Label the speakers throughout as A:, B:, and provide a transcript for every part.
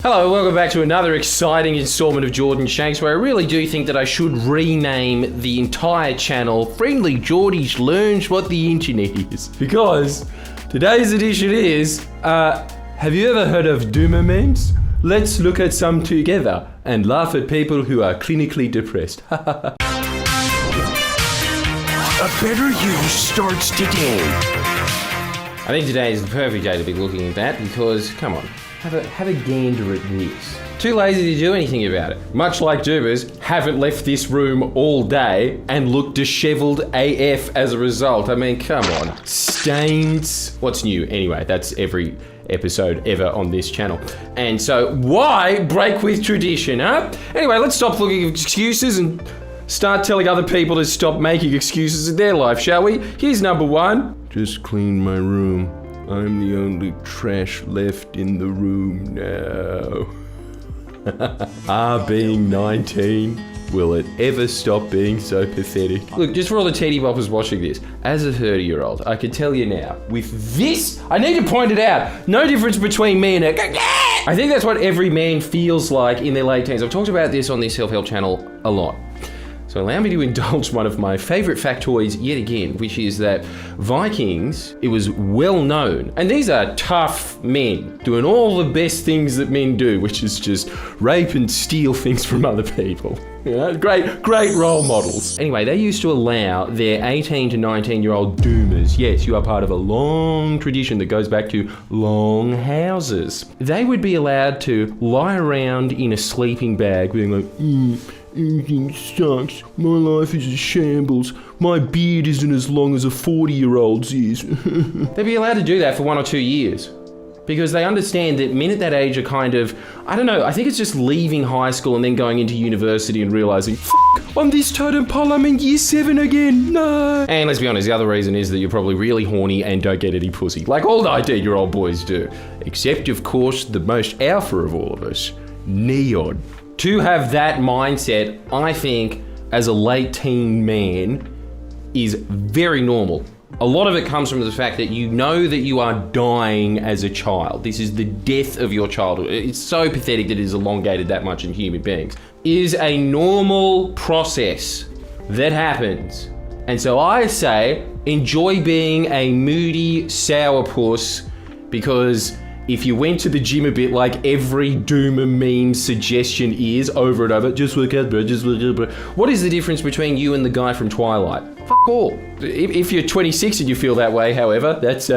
A: Hello, welcome back to another exciting installment of Jordan Shanks, where I really do think that I should rename the entire channel Friendly Geordies Learns What the Internet Is. Because today's edition is, have you ever heard of Doomer memes? Let's look at some together and laugh at people who are clinically depressed.
B: A better you starts today.
A: I think today is the perfect day to be looking at that because, come on, have a gander at this. Too lazy to do anything about it. Much like Doomers, haven't left this room all day and look dishevelled AF as a result. I mean, come on. Stains. What's new? Anyway, that's every episode ever on this channel. And so, why break with tradition, huh? Anyway, let's stop looking at excuses and start telling other people to stop making excuses in their life, shall we? Here's number one. Just clean my room. I'm the only trash left in the room now. Being 19, will it ever stop being so pathetic? Look, just for all the teeny boppers watching this, as a 30-year-old, I can tell you now, with this, I need to point it out, no difference between me and a... I think that's what every man feels like in their late teens. I've talked about this on this self-help channel a lot. So allow me to indulge one of my favourite factoids yet again, which is that Vikings, it was well known, and these are tough men doing all the best things that men do, which is just rape and steal things from other people. You know, great role models. Anyway, they used to allow their 18 to 19-year-old doomers, yes, you are part of a long tradition that goes back to long houses. They would be allowed to lie around in a sleeping bag being like, everything sucks. My life is a shambles. My beard isn't as long as a 40-year-old's is. They'd be allowed to do that for 1 or 2 years. Because they understand that men at that age are kind of, I don't know, I think it's just leaving high school and then going into university and realising, on this totem pole I'm in year 7 again, no. And let's be honest, the other reason is that you're probably really horny and don't get any pussy. Like all the 18-year-old boys do. Except, of course, the most alpha of all of us, Neon. To have that mindset, I think, as a late teen man, is very normal. A lot of it comes from the fact that you know that you are dying as a child. This is the death of your childhood. It's so pathetic that it is elongated that much in human beings. It is a normal process that happens. And so I say, enjoy being a moody sourpuss, because if you went to the gym a bit like every doomer meme suggestion is over and over, just work out, bro, just work out, bro. What is the difference between you and the guy from Twilight? Fuck all. If you're 26 and you feel that way, however, that's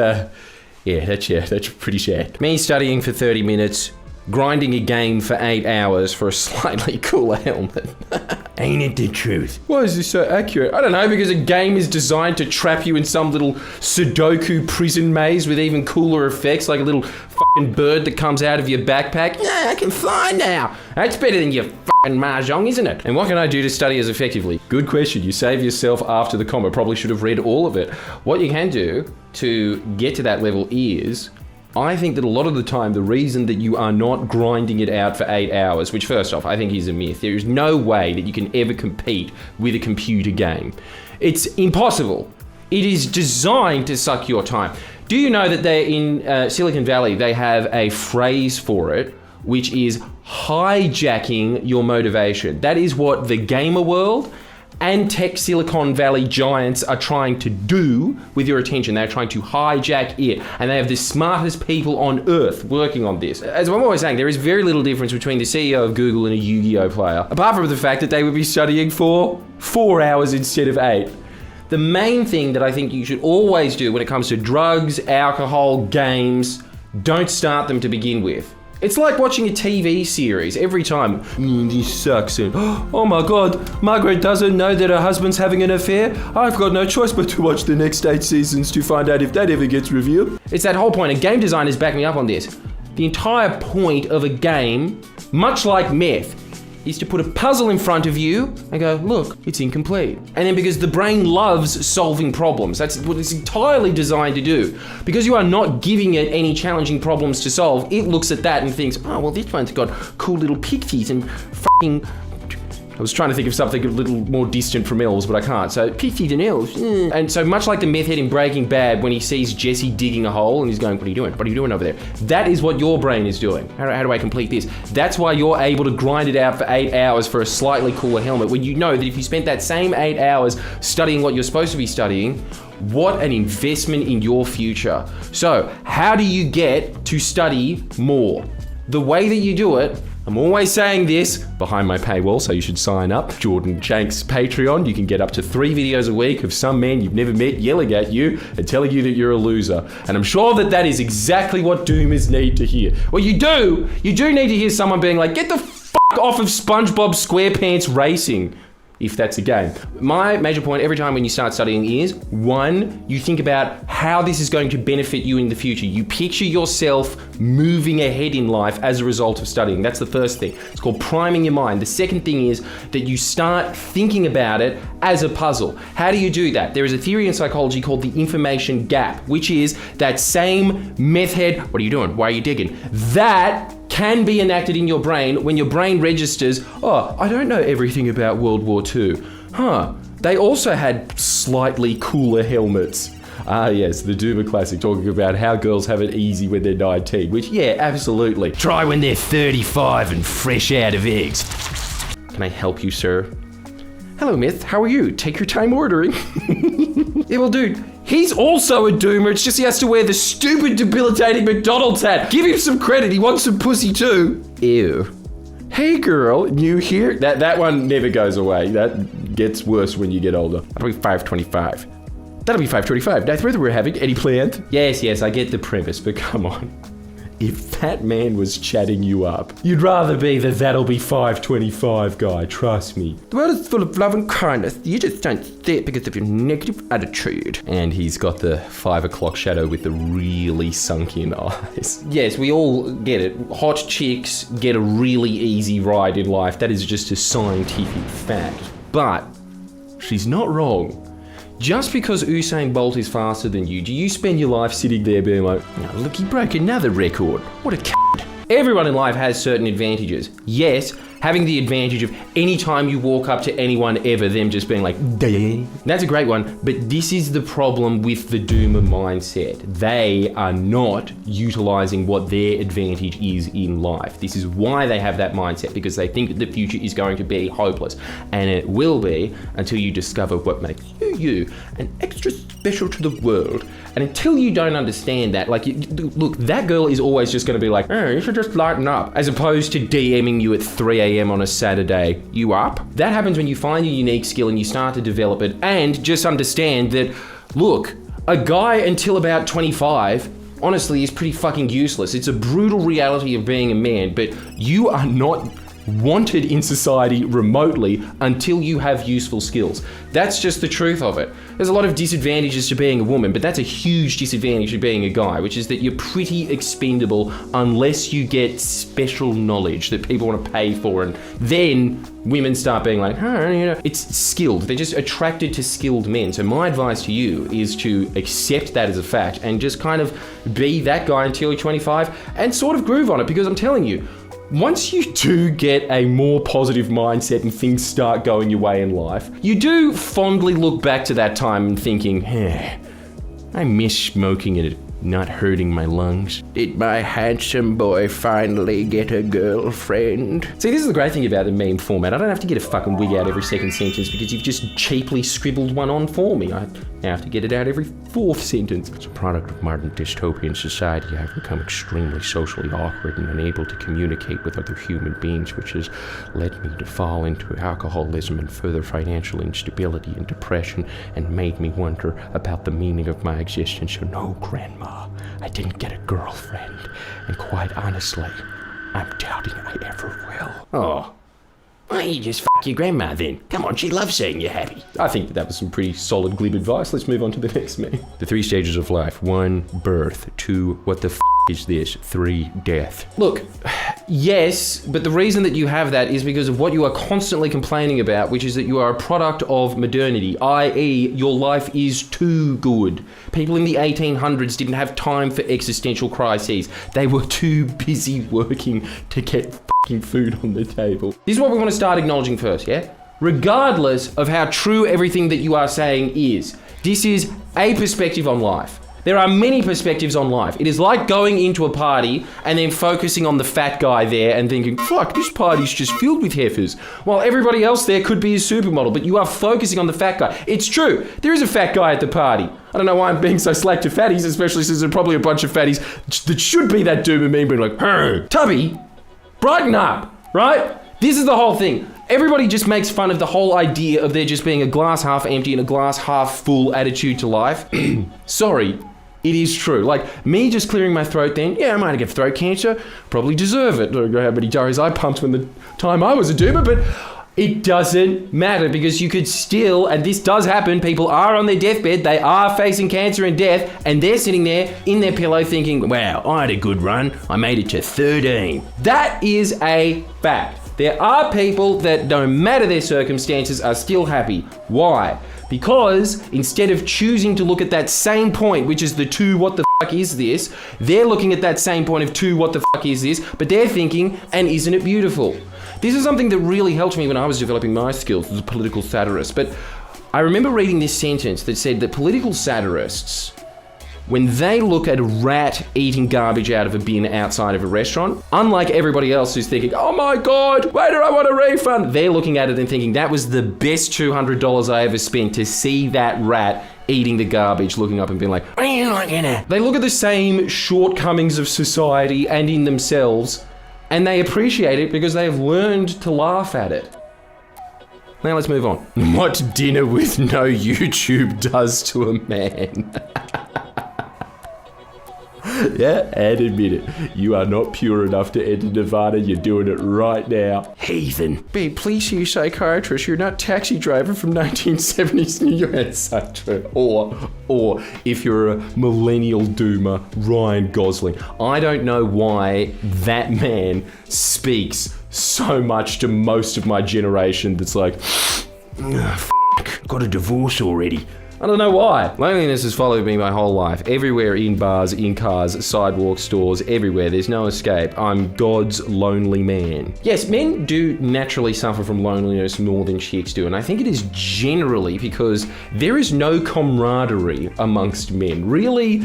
A: pretty sad. Me studying for 30 minutes, grinding a game for 8 hours for a slightly cooler helmet. Ain't it the truth? Why is this so accurate? I don't know, because a game is designed to trap you in some little Sudoku prison maze with even cooler effects, like a little fucking bird that comes out of your backpack. Yeah, I can fly now. That's better than your fucking mahjong, isn't it? And what can I do to study as effectively? Good question. You save yourself after the comment. Probably should have read all of it. What you can do to get to that level is, I think that a lot of the time, the reason that you are not grinding it out for 8 hours, which first off, I think is a myth. There is no way that you can ever compete with a computer game. It's impossible. It is designed to suck your time. Do you know that they're in Silicon Valley, they have a phrase for it, which is hijacking your motivation. That is what the gamer world and tech Silicon Valley giants are trying to do with your attention. They're trying to hijack it. And they have the smartest people on earth working on this. As I'm always saying, there is very little difference between the CEO of Google and a Yu-Gi-Oh player, apart from the fact that they would be studying for 4 hours instead of 8. The main thing that I think you should always do when it comes to drugs, alcohol, games, don't start them to begin with. It's like watching a TV series every time. This sucks. And, oh my God, Margaret doesn't know that her husband's having an affair. I've got no choice but to watch the next 8 seasons to find out if that ever gets revealed. It's that whole point, and game designers back me up on this. The entire point of a game, much like meth, is to put a puzzle in front of you and go, look, it's incomplete. And then because the brain loves solving problems, that's what it's entirely designed to do. Because you are not giving it any challenging problems to solve, it looks at that and thinks, oh, well, this one's got cool little pixies and fucking I was trying to think of something a little more distant from elves, but I can't. So, pixies and elves. And so much like the meth head in Breaking Bad when he sees Jesse digging a hole and he's going, what are you doing? What are you doing over there? That is what your brain is doing. How do I complete this? That's why you're able to grind it out for 8 hours for a slightly cooler helmet when you know that if you spent that same 8 hours studying what you're supposed to be studying, what an investment in your future. So, how do you get to study more? The way that you do it, I'm always saying this behind my paywall, so you should sign up. Jordan Shanks Patreon. You can get up to 3 videos a week of some man you've never met yelling at you and telling you that you're a loser. And I'm sure that that is exactly what Doomers need to hear. Well, you do need to hear someone being like, get the fuck off of SpongeBob SquarePants Racing. If that's a game. My major point every time when you start studying is, 1, you think about how this is going to benefit you in the future. You picture yourself moving ahead in life as a result of studying. That's the first thing. It's called priming your mind. The second thing is that you start thinking about it as a puzzle. How do you do that? There is a theory in psychology called the information gap, which is that same meth head, what are you doing? Why are you digging? That can be enacted in your brain when your brain registers, oh, I don't know everything about World War II. They also had slightly cooler helmets. Ah yes, the Doomer classic talking about how girls have it easy when they're 19, which yeah, absolutely. Try when they're 35 and fresh out of eggs. Can I help you, sir? Hello, Myth, how are you? Take your time ordering. Yeah, well, dude, he's also a Doomer. It's just he has to wear the stupid, debilitating McDonald's hat. Give him some credit. He wants some pussy too. Ew. Hey, girl, new here? That one never goes away. That gets worse when you get older. That'll be 525. That'll be 525. That's whether we're having any plans. Yes, I get the premise, but come on. If that man was chatting you up, you'd rather be the that'll be 525 guy, trust me. The world is full of love and kindness. You just don't see it because of your negative attitude. And he's got the 5 o'clock shadow with the really sunk in eyes. Yes, we all get it. Hot chicks get a really easy ride in life. That is just a scientific fact. But she's not wrong. Just because Usain Bolt is faster than you, do you spend your life sitting there being like, oh, look, he broke another record. What a c***. Everyone in life has certain advantages. Yes, having the advantage of any time you walk up to anyone ever, them just being like, Dang. That's a great one, but this is the problem with the Doomer mindset. They are not utilizing what their advantage is in life. This is why they have that mindset, because they think that the future is going to be hopeless. And it will be until you discover what makes you and extra special to the world. And until you don't understand that, like, look, that girl is always just going to be like, oh, you should just lighten up, as opposed to DMing you at 3 a.m. on a Saturday. You up? That happens when you find your unique skill and you start to develop it, and just understand that, look, a guy until about 25, honestly, is pretty fucking useless. It's a brutal reality of being a man, but you are not wanted in society remotely until you have useful skills. That's just the truth of it. There's a lot of disadvantages to being a woman, but that's a huge disadvantage to being a guy, which is that you're pretty expendable unless you get special knowledge that people want to pay for, and then women start being like, it's skilled. They're just attracted to skilled men. So my advice to you is to accept that as a fact and just kind of be that guy until you're 25 and sort of groove on it, because I'm telling you, once you do get a more positive mindset and things start going your way in life, you do fondly look back to that time and thinking, I miss smoking and it not hurting my lungs. Did my handsome boy finally get a girlfriend? See, this is the great thing about the meme format. I don't have to get a fucking wig out every second sentence because you've just cheaply scribbled one on for me. I have to get it out every 4th sentence. As a product of modern dystopian society, I've become extremely socially awkward and unable to communicate with other human beings, which has led me to fall into alcoholism and further financial instability and depression, and made me wonder about the meaning of my existence. So no, Grandma, I didn't get a girlfriend, and quite honestly, I'm doubting I ever will. Oh, why don't you just fuck your grandma then? Come on, she loves seeing you happy. I think that was some pretty solid glib advice. Let's move on to the next meme. The 3 stages of life. 1, birth. 2, what the f is this? 3 death. Look, yes, but the reason that you have that is because of what you are constantly complaining about, which is that you are a product of modernity, i.e. your life is too good. People in the 1800s didn't have time for existential crises. They were too busy working to get fucking food on the table. This is what we want to start acknowledging first, yeah? Regardless of how true everything that you are saying is, this is a perspective on life. There are many perspectives on life. It is like going into a party and then focusing on the fat guy there and thinking, fuck, this party's just filled with heifers, while everybody else there could be a supermodel, but you are focusing on the fat guy. It's true. There is a fat guy at the party. I don't know why I'm being so slack to fatties, especially since there are probably a bunch of fatties that should be that doom and mean, but like, hey, Tubby, brighten up, right? This is the whole thing. Everybody just makes fun of the whole idea of there just being a glass half empty and a glass half full attitude to life. Sorry. It is true. Like, me just clearing my throat then, yeah, I might get throat cancer, probably deserve it. I don't know how many diaries I pumped when the time I was a doomer, but it doesn't matter because you could still, and this does happen, people are on their deathbed, they are facing cancer and death, and they're sitting there in their pillow thinking, wow, I had a good run, I made it to 13. That is a fact. There are people that, no matter their circumstances, are still happy. Why? Because instead of choosing to look at that same point, which is the 2 what the fuck is this, they're looking at that same point of 2 what the fuck is this, but they're thinking, and isn't it beautiful? This is something that really helped me when I was developing my skills as a political satirist, but I remember reading this sentence that said that political satirists, when they look at a rat eating garbage out of a bin outside of a restaurant, unlike everybody else who's thinking, oh my God, waiter, I want a refund, they're looking at it and thinking, that was the best $200 I ever spent to see that rat eating the garbage, looking up and being like, what are you looking at? They look at the same shortcomings of society and in themselves, and they appreciate it because they have learned to laugh at it. Now let's move on. What dinner with no YouTube does to a man. Yeah, and admit it. You are not pure enough to enter Nirvana. You're doing it right now. Heathen. Babe, please see a psychiatrist. You're not Taxi Driver from 1970s New York. That's so true. Or if you're a millennial doomer, Ryan Gosling. I don't know why that man speaks so much to most of my generation that's like, got a divorce already. I don't know why. Loneliness has followed me my whole life. Everywhere, in bars, in cars, sidewalks, stores, everywhere. There's no escape. I'm God's lonely man. Yes, men do naturally suffer from loneliness more than chicks do, and I think it is generally because there is no camaraderie amongst men. Really,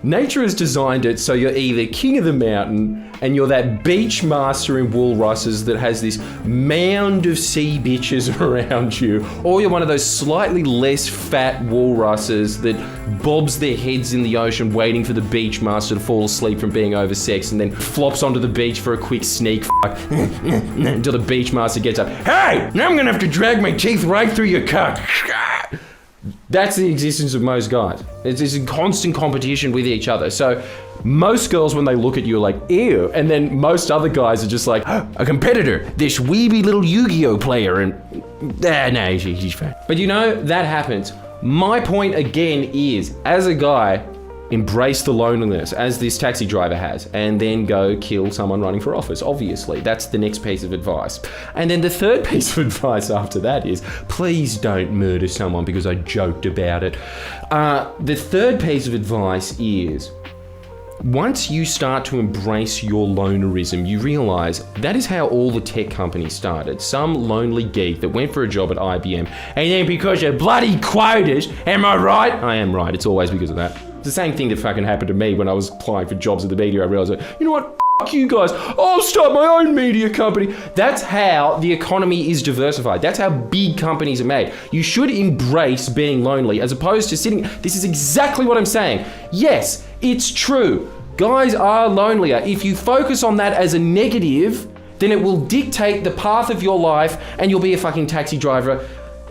A: nature has designed it so you're either king of the mountain and you're that beach master in Woolrusses that has this mound of sea bitches around you, or you're one of those slightly less fat Woolrusses that bobs their heads in the ocean waiting for the beach master to fall asleep from being oversexed and then flops onto the beach for a quick sneak fuck until the beach master gets up. Hey, now I'm gonna have to drag my teeth right through your cock. That's the existence of most guys. It's a constant competition with each other. So most girls, when they look at you, are like, ew. And then most other guys are just like, oh, a competitor, this weeby little Yu-Gi-Oh player. And no, he's fine. But you know, that happens. My point again is, as a guy, embrace the loneliness, as this taxi driver has, and then go kill someone running for office, obviously. That's the next piece of advice. And then the third piece of advice after that is, please don't murder someone because I joked about it. The third piece of advice is, once you start to embrace your lonerism, you realize that is how all the tech companies started. Some lonely geek that went for a job at IBM, and then because of bloody quotas, am I right? I am right, it's always because of that. It's the same thing that fucking happened to me when I was applying for jobs at the media. I realized, you know what? Fuck you guys. I'll start my own media company. That's how the economy is diversified. That's how big companies are made. You should embrace being lonely as opposed to sitting. This is exactly what I'm saying. Yes, it's true. Guys are lonelier. If you focus on that as a negative, then it will dictate the path of your life and you'll be a fucking taxi driver.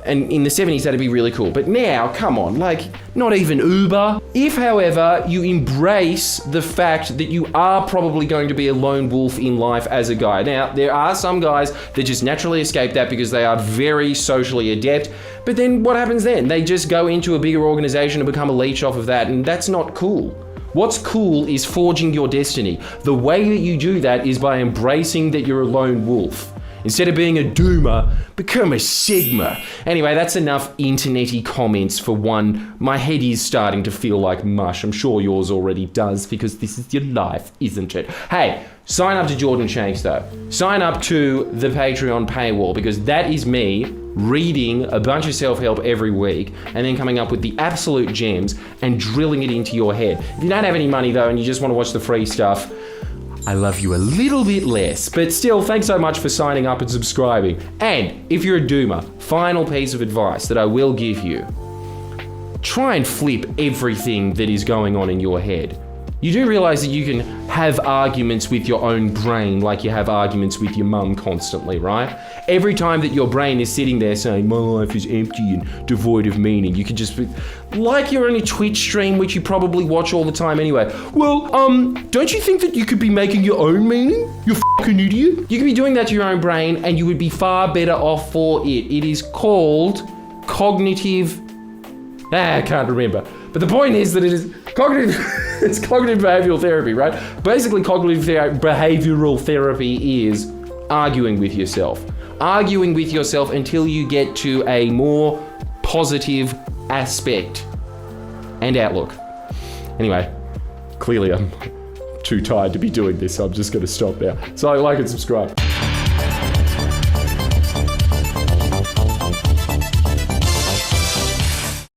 A: And in the 70s, that'd be really cool. But now, come on, like, not even Uber. If, however, you embrace the fact that you are probably going to be a lone wolf in life as a guy. Now, there are some guys that just naturally escape that because they are very socially adept. But then what happens then? They just go into a bigger organization and become a leech off of that, and that's not cool. What's cool is forging your destiny. The way that you do that is by embracing that you're a lone wolf. Instead of being a doomer, become a sigma. Anyway, that's enough internet-y comments for one. My head is starting to feel like mush. I'm sure yours already does because this is your life, isn't it? Hey, sign up to Jordan Shanks though. Sign up to the Patreon paywall because that is me reading a bunch of self-help every week and then coming up with the absolute gems and drilling it into your head. If you don't have any money though and you just want to watch the free stuff, I love you a little bit less, but still, thanks so much for signing up and subscribing. And if you're a doomer, final piece of advice that I will give you, try and flip everything that is going on in your head. You do realize that you can have arguments with your own brain like you have arguments with your mum constantly, right? Every time that your brain is sitting there saying, my life is empty and devoid of meaning, you can just be, like you're on a Twitch stream, which you probably watch all the time anyway. Well, don't you think that you could be making your own meaning? You fucking idiot. You could be doing that to your own brain and you would be far better off for it. It is called cognitive... I can't remember. But the point is that it is cognitive... it's cognitive behavioral therapy, right? Basically, cognitive behavioral therapy is arguing with yourself. Arguing with yourself until you get to a more positive aspect and outlook. Anyway, clearly I'm too tired to be doing this, so I'm just going to stop now. So like and subscribe.